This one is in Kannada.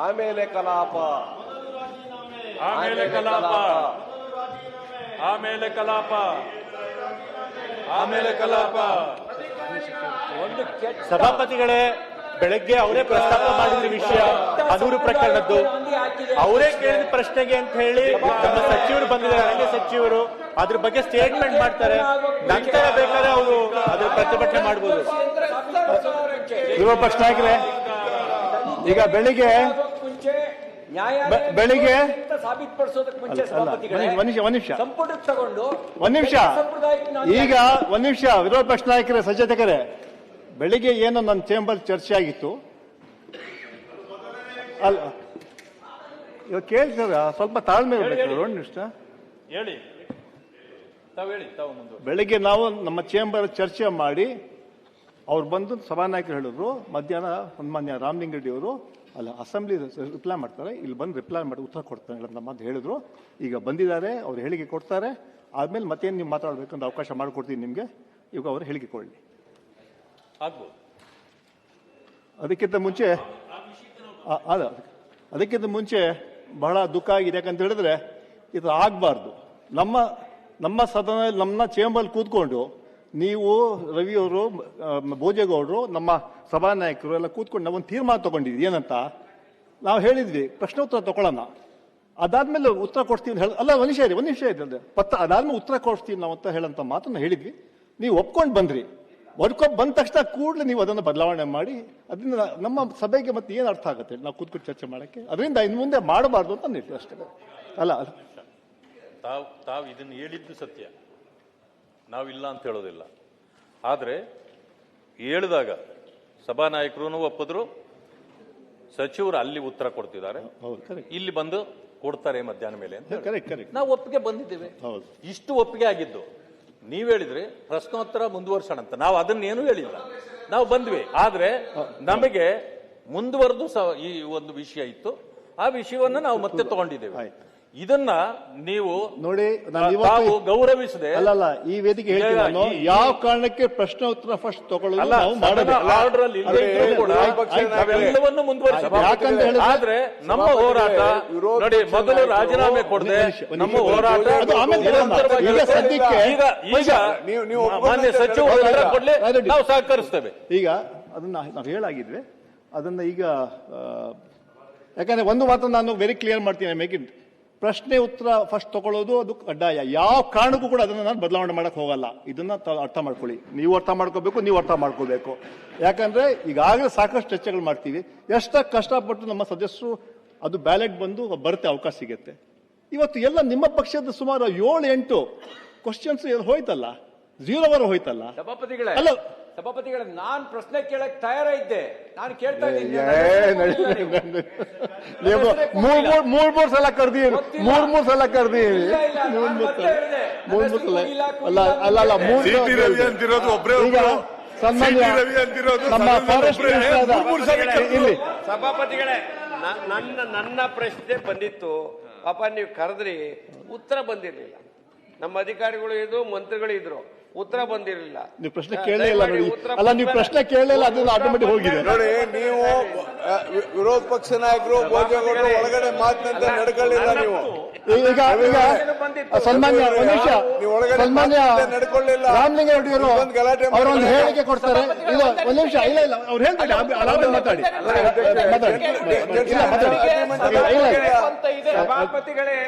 ಆಮೇಲೆ ಕಲಾಪ ಆಮೇಲೆ ಕಲಾಪ ಆಮೇಲೆ ಕಲಾಪ ಆಮೇಲೆ ಕಲಾಪ. ಸಭಾಪತಿಗಳೇ, ಬೆಳಗ್ಗೆ ಅವರೇ ಪ್ರಸ್ತಾಪ ಮಾಡಿದ ವಿಷಯ ಅನೂರು ಪ್ರಕರಣದ್ದು, ಅವರೇ ಕೇಳಿದ ಪ್ರಶ್ನೆಗೆ ಅಂತ ಹೇಳಿ ನಮ್ಮ ಸಚಿವರು ಬಂದಿದ್ದಾರೆ, ಅರಣ್ಯ ಸಚಿವರು ಅದ್ರ ಬಗ್ಗೆ ಸ್ಟೇಟ್ಮೆಂಟ್ ಮಾಡ್ತಾರೆ. ನಂತರ ಬೇಕಾದ್ರೆ ಅವರು ಅದ್ರ ಪ್ರತಿಭಟನೆ ಮಾಡಬಹುದು. ವಿರೋಧ ಪಕ್ಷ ನಾಯಕರೇ, ಈಗ ಬೆಳಿಗ್ಗೆ ಸಾಬೀತುಪಡಿಸೋದಕ್ಕೆ ಮುಂಚೆ ಒಂದ್ ನಿಮಿಷ ವಿರೋಧ ಪಕ್ಷ ನಾಯಕರೇ, ಸಚೇತಕರೇ, ಬೆಳಿಗ್ಗೆ ಏನು ನನ್ನ ಚೇಂಬರ್ ಚರ್ಚೆ ಆಗಿತ್ತು ಅಲ್ಲ, ಇವಾಗ ಕೇಳ್ತಾರ, ಸ್ವಲ್ಪ ತಾಳ್ಮೆ ಇರಬೇಕು. ಹೇಳಿ, ತಾವು ಹೇಳಿ, ತಾವು ಮುಂದೆ. ಬೆಳಿಗ್ಗೆ ನಾವು ನಮ್ಮ ಚೇಂಬರ್ ಚರ್ಚೆ ಮಾಡಿ ಅವ್ರು ಬಂದು ಸಭಾನಾಯಕರು ಹೇಳಿದ್ರು, ಮಧ್ಯಾಹ್ನ ಸನ್ಮಾನ್ಯ ರಾಮಲಿಂಗರೆಡ್ಡಿ ಅವರು ಅಲ್ಲ ಅಸೆಂಬ್ಲಿ ರಿಪ್ಲೈ ಮಾಡ್ತಾರೆ, ಇಲ್ಲಿ ಬಂದು ರಿಪ್ಲೈ ಮಾಡಿ ಉತ್ತರ ಕೊಡ್ತಾರೆ ಅಂತ ಹೇಳಿದ್ರು. ಈಗ ಬಂದಿದ್ದಾರೆ, ಅವ್ರು ಹೇಳಿಕೆ ಕೊಡ್ತಾರೆ. ಆದ್ಮೇಲೆ ಮತ್ತೇನು ನೀವು ಮಾತಾಡಬೇಕಂತ ಅವಕಾಶ ಮಾಡಿಕೊಡ್ತೀನಿ ನಿಮಗೆ. ಈಗ ಅವರು ಹೇಳಿಕೆ ಕೊಡಲಿ. ಅದಕ್ಕಿಂತ ಮುಂಚೆ ಬಹಳ ದುಃಖ ಆಗಿದೆ. ಯಾಕಂತ ಹೇಳಿದ್ರೆ ಇದು ಆಗಬಾರ್ದು. ನಮ್ಮ ಸದನ, ನಮ್ಮ ಚೇಂಬರ್ ಕೂತ್ಕೊಂಡು ನೀವು ರವಿಯವರು, ಭೋಜೇಗೌಡರು, ನಮ್ಮ ಸಭಾನಾಯಕರು ಎಲ್ಲ ಕೂತ್ಕೊಂಡು ನಾವೊಂದು ತೀರ್ಮಾನ ತಗೊಂಡಿದ್ವಿ. ಏನಂತ ನಾವು ಹೇಳಿದ್ವಿ, ಪ್ರಶ್ನೋತ್ತರ ತಗೊಳ್ಳೋಣ, ಅದಾದ್ಮೇಲೆ ಉತ್ತರ ಕೊಡ್ತೀವಿ ಅಲ್ಲ, ಒಂದು ನಿಮಿಷ ಇದೆ ಅದಾದ್ಮೇಲೆ ಉತ್ತರ ಕೊಡ್ತೀವಿ ನಾವು ಅಂತ ಹೇಳಂತ ಮಾತನ್ನ ಹೇಳಿದ್ವಿ. ನೀವು ಒಪ್ಕೊಂಡು ಬಂದ್ರಿ. ಒಪ್ಕೊಂಡು ಬಂದ ತಕ್ಷಣ ಕೂಡಲೇ ನೀವು ಅದನ್ನು ಬದಲಾವಣೆ ಮಾಡಿ, ಅದರಿಂದ ನಮ್ಮ ಸಭೆಗೆ ಮತ್ತೆ ಏನು ಅರ್ಥ ಆಗುತ್ತೆ ನಾವು ಕೂತ್ಕೊಂಡು ಚರ್ಚೆ ಮಾಡೋಕ್ಕೆ. ಅದರಿಂದ ಇನ್ನು ಮುಂದೆ ಮಾಡಬಾರ್ದು ಅಂತ ನಿಟ್ಟು ಅಷ್ಟೇ. ಅಲ್ಲ ತಾವು ಇದನ್ನು ಹೇಳಿದ್ದು ಸತ್ಯ, ನಾವಿಲ್ಲ ಅಂತ ಹೇಳೋದಿಲ್ಲ. ಆದರೆ ಹೇಳಿದಾಗ ಸಭಾನಾಯಕರು ಒಪ್ಪಿದ್ರು, ಸಚಿವರು ಅಲ್ಲಿ ಉತ್ತರ ಕೊಡ್ತಿದ್ದಾರೆ, ಇಲ್ಲಿ ಬಂದು ಕೊಡ್ತಾರೆ ಮಧ್ಯಾಹ್ನ ಮೇಲೆ ಅಂತ ನಾವು ಒಪ್ಪಿಗೆ ಬಂದಿದ್ದೇವೆ. ಇಷ್ಟು ಒಪ್ಪಿಗೆ ಆಗಿದ್ದು. ನೀವ್ ಹೇಳಿದ್ರಿ ಪ್ರಶ್ನೋತ್ತರ ಮುಂದುವರ್ಸೋಣ ಅಂತ, ನಾವು ಅದನ್ನೇನು ಹೇಳಿಲ್ಲ, ನಾವು ಬಂದ್ವಿ. ಆದ್ರೆ ನಮಗೆ ಮುಂದುವರೆದು ಈ ಒಂದು ವಿಷಯ ಇತ್ತು, ಆ ವಿಷಯವನ್ನ ನಾವು ಮತ್ತೆ ತಗೊಂಡಿದ್ದೇವೆ. ಇದನ್ನ ನೀವು ನೋಡಿ, ನಾವು ಗೌರವಿಸದೆ ಅಲ್ಲ, ಈ ವೇದಿಕೆ ಹೇಳ್ತೀನಿ ನಾನು, ಯಾವ ಕಾರಣಕ್ಕೆ ಪ್ರಶ್ನೆ ಉತ್ತರ ಫಸ್ಟ್ ತಗೊಳ್ಳೋದು ಎಲ್ಲವನ್ನು ಮುಂದುವರಿಸಬೇಕು. ಆದ್ರೆ ನಮ್ಮ ಹೋರಾಟ ನೋಡಿ, ಮೊದಲು ರಾಜೀನಾಮೆ ಕೊಡದೆ ನಮ್ಮ ಹೋರಾಟ ಈಗ ಮಾನ್ಯ ಸಚಿವರು ಕೊಡ್ಲಿ, ನಾವು ಸಹಕರಿಸ್ತೇವೆ. ಈಗ ಅದನ್ನ ನಾವು ಹೇಳಾಗಿದ್ವಿ, ಅದನ್ನ ಈಗ ಯಾಕಂದ್ರೆ ಒಂದು ಮಾತ್ರ ನಾನು ವೆರಿ ಕ್ಲಿಯರ್ ಮಾಡ್ತೀನಿ, ಮೇಕಿನ್ ಪ್ರಶ್ನೆ ಉತ್ತರ ಫಸ್ಟ್ ತಗೊಳ್ಳೋದು ಅದು ಕಡ್ಡಾಯ. ಯಾವ ಕಾರಣಕ್ಕೂ ಕೂಡ ಅದನ್ನ ನಾನು ಬದಲಾವಣೆ ಮಾಡಕ್ ಹೋಗಲ್ಲ. ಇದನ್ನ ಅರ್ಥ ಮಾಡ್ಕೊಳ್ಳಿ, ನೀವು ಅರ್ಥ ಮಾಡ್ಕೋಬೇಕು, ನೀವು ಅರ್ಥ ಮಾಡ್ಕೋಬೇಕು. ಯಾಕಂದ್ರೆ ಈಗಾಗಲೇ ಸಾಕಷ್ಟು ಚರ್ಚೆಗಳು ಮಾಡ್ತೀವಿ, ಎಷ್ಟ ಕಷ್ಟಪಟ್ಟು ನಮ್ಮ ಸದಸ್ಯರು ಅದು ಬ್ಯಾಲೆಟ್ ಬಂದು ಬರುತ್ತೆ, ಅವಕಾಶ ಸಿಗುತ್ತೆ. ಇವತ್ತು ಎಲ್ಲ ನಿಮ್ಮ ಪಕ್ಷದ ಸುಮಾರು 7-8 ಕ್ವಶನ್ಸ್ ಹೋಯ್ತಲ್ಲ, 0 ಹೋಯ್ತಲ್ಲ. ಸಭಾಪತಿಗಳೇ, ನಾನ್ ಪ್ರಶ್ನೆ ಕೇಳಕ್ ತಯಾರ ಇದ್ದೆ, ನಾನು ಕೇಳ್ತಾ ಇದ್ದೀನಿ. ಮೂರ್ ಸಲ ಕರ್ದೀವಿ, ಮೂರ್ ಸಲ ಕರ್ದೀವಿ. ಸಭಾಪತಿಗಳೇ, ನನ್ನ ಪ್ರಶ್ನೆ ಬಂದಿತ್ತು, ಪಾಪ ನೀವು ಕರೆದ್ರಿ, ಉತ್ತರ ಬಂದಿರಲಿಲ್ಲ. ನಮ್ಮ ಅಧಿಕಾರಿಗಳು ಇದ್ರು, ಮಂತ್ರಿಗಳು ಇದ್ರು, ಉತ್ತರ ಬಂದಿರಲಿಲ್ಲ. ನೀವು ಪ್ರಶ್ನೆ ಕೇಳಲೇ ಇಲ್ಲ ನೋಡಿ. ಅಲ್ಲ, ನೀವು ಪ್ರಶ್ನೆ ಕೇಳಲಿಲ್ಲ, ಅದನ್ನ ಆಟೋಮೆಟಿಕ್ ಹೋಗಿದೆ ನೋಡಿ. ನೀವು ವಿರೋಧ ಪಕ್ಷ ನಾಯಕರು ಭೋಜೇಗೌಡರು ಒಳಗಡೆ ಮಾತಿನಂತೆ ನಡ್ಕೊಳ್ಳಿಲ್ಲ. ನೀವು ಈಗ ಸನ್ಮಾನ್ಯ ನಡ್ಕೊಳ್ಳಿಲ್ಲ. ರಾಮಲಿಂಗರೆಡ್ಡಿಯವರು ಅವರೊಂದು ಹೇಳಿಕೆ ಕೊಡ್ತಾರೆ. ಇದು ಒಂದು ನಿಮಿಷ, ಇಲ್ಲ ಅವ್ರು ಹೇಳ್ತಾರೆ, ಮಾತಾಡಿ. ಸಭಾಪತಿಗಳೇ